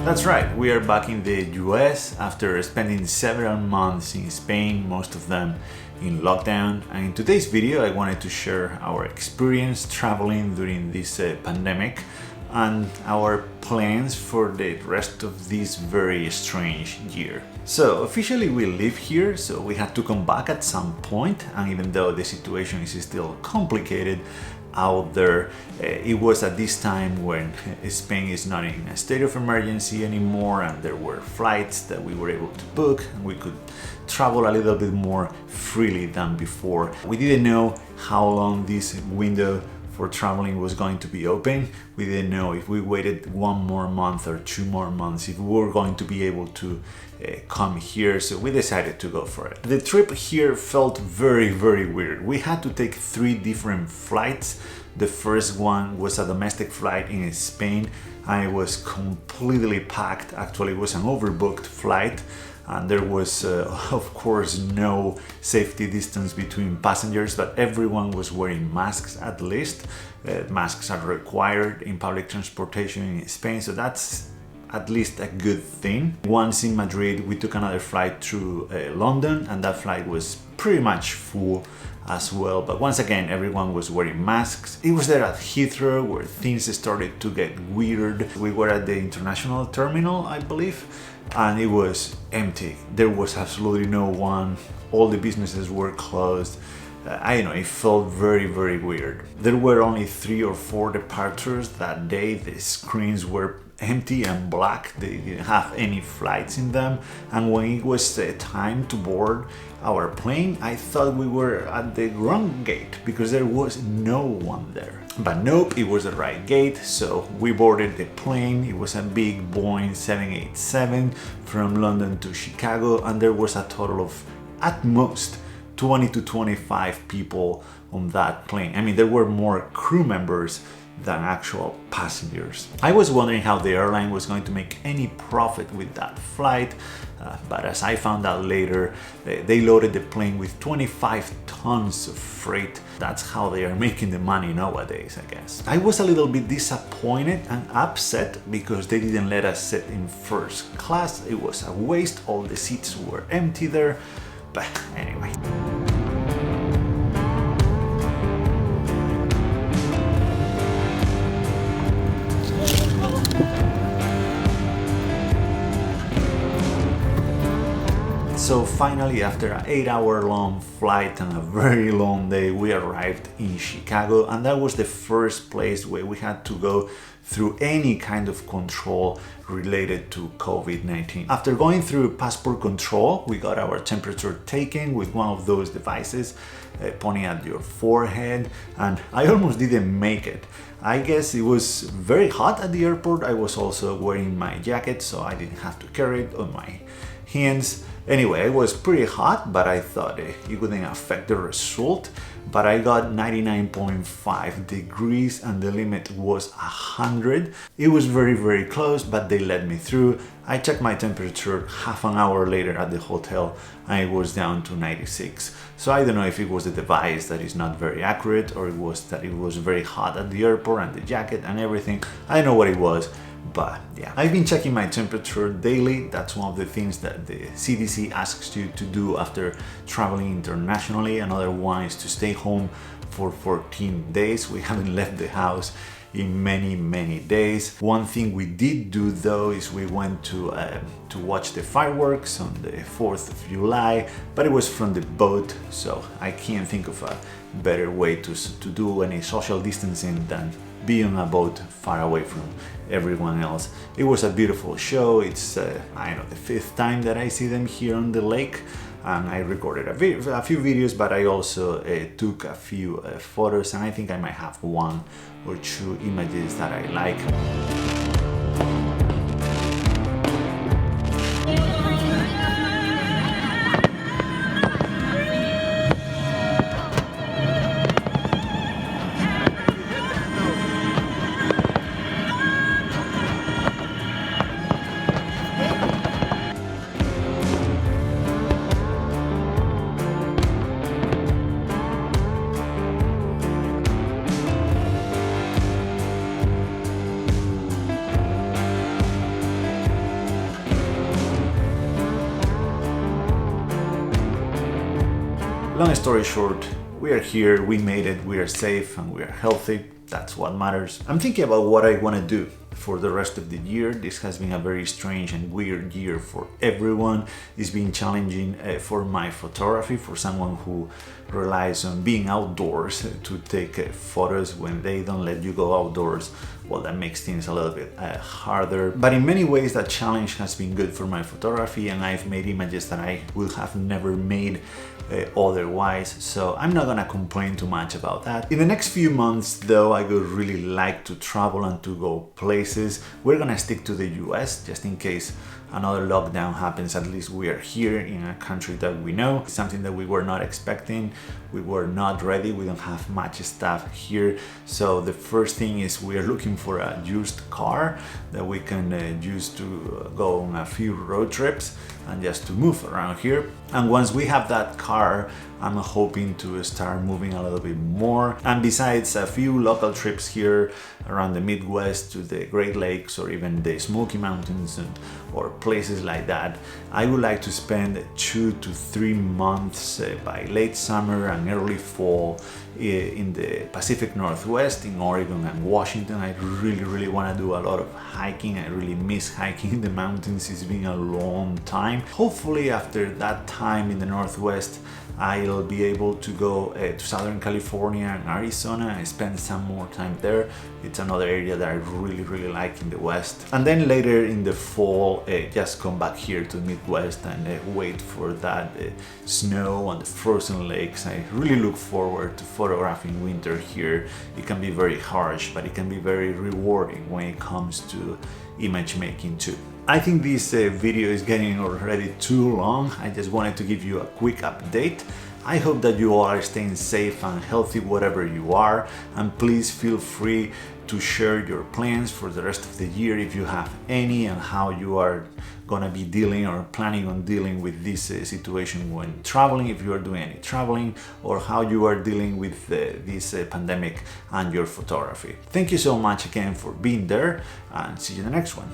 That's right, we are back in the US after spending several months in Spain, most of them in lockdown. And in today's video I wanted to share our experience traveling during this pandemic and our plans for the rest of this very strange year. So officially we live here, so we had to come back at some point, and even though the situation is still complicated out there, it was at this time when Spain is not in a state of emergency anymore, and there were flights that we were able to book and we could travel a little bit more freely than before. We didn't know how long this window for traveling was going to be open. We didn't know if we waited 1 more month or 2 more months if we were going to be able to come here, so we decided to go for it. The trip here felt very weird. We had to take 3 different flights. The first one was a domestic flight in Spain and it was completely packed. Actually, it was an overbooked flight, and there was of course no safety distance between passengers, but everyone was wearing masks at least. Masks are required in public transportation in Spain, so that's at least a good thing. Once in Madrid, we took another flight through London, and that flight was pretty much full as well. But once again, everyone was wearing masks. It was there at Heathrow where things started to get weird. We were at the international terminal, I believe, and it was empty. There was absolutely no one. All the businesses were closed. I don't know, it felt very weird. There were only 3 or 4 departures that day. The screens were empty and black. They didn't have any flights in them, and when it was time to board our plane, I thought we were at the wrong gate because there was no one there. But nope, it was the right gate, so we boarded the plane. It was a big Boeing 787 from London to Chicago, and there was a total of at most 20 to 25 people on that plane. I mean, there were more crew members than actual passengers. I was wondering how the airline was going to make any profit with that flight, but as I found out later, they loaded the plane with 25 tons of freight. That's how they are making the money nowadays, I guess. I was a little bit disappointed and upset because they didn't let us sit in first class. It was a waste, all the seats were empty there, but anyway. So finally, after an 8-hour-long flight and a very long day, we arrived in Chicago, and that was the first place where we had to go through any kind of control related to COVID-19. After going through passport control, we got our temperature taken with one of those devices pointing at your forehead, and I almost didn't make it. I guess it was very hot at the airport. I was also wearing my jacket, so I didn't have to carry it on my hands. Anyway, it was pretty hot, but I thought it wouldn't affect the result. But I got 99.5 degrees and the limit was 100. It was very close, but they let me through. I checked my temperature half an hour later at the hotel and it was down to 96. So I don't know if it was the device that is not very accurate, or it was that it was very hot at the airport and the jacket and everything. I don't know what it was. But yeah, I've been checking my temperature daily. That's one of the things that the CDC asks you to do after traveling internationally. Another one is to stay home for 14 days. We haven't left the house in many days. One thing we did do though is we went to watch the fireworks on the 4th of July, but it was from the boat, so I can't think of a better way to do any social distancing than be on a boat far away from everyone else. It was a beautiful show. It's I don't know, the 5th time that I see them here on the lake, and I recorded a few videos, but I also took a few photos, and I think I might have 1 or 2 images that I like. Long story short, we are here, we made it, we are safe and we are healthy. That's what matters. I'm thinking about what I want to do for the rest of the year. This has been a very strange and weird year for everyone. It's been challenging for my photography, for someone who relies on being outdoors to take photos when they don't let you go outdoors. Well, that makes things a little bit harder. But in many ways, that challenge has been good for my photography, and I've made images that I would have never made otherwise, so I'm not gonna complain too much about that. In the next few months though, I would really like to travel and to go places. We're gonna stick to the US just in case another lockdown happens. At least we are here in a country that we know, something that we were not expecting. We were not ready, we don't have much stuff here. So the first thing is we are looking for a used car that we can use to go on a few road trips and just to move around here. And once we have that car, I'm hoping to start moving a little bit more. And besides a few local trips here around the Midwest to the Great Lakes or even the Smoky Mountains or places like that, I would like to spend 2 to 3 months by late summer and early fall in the Pacific Northwest, in Oregon and Washington. I really want to do a lot of hiking. I really miss hiking in the mountains. It's been a long time. Hopefully after that time in the Northwest, I'll be able to go to Southern California and Arizona and spend some more time there. It's another area that I really like in the West. And then later in the fall, just come back here to the Midwest and wait for that snow and the frozen lakes. I really look forward to photographing winter here. It can be very harsh, but it can be very rewarding when it comes to image making too. I think this video is getting already too long. I just wanted to give you a quick update. I hope that you all are staying safe and healthy wherever you are, and please feel free to share your plans for the rest of the year if you have any, and how you are gonna be dealing or planning on dealing with this situation when traveling, if you are doing any traveling, or how you are dealing with this pandemic and your photography. Thank you so much again for being there, and see you in the next one.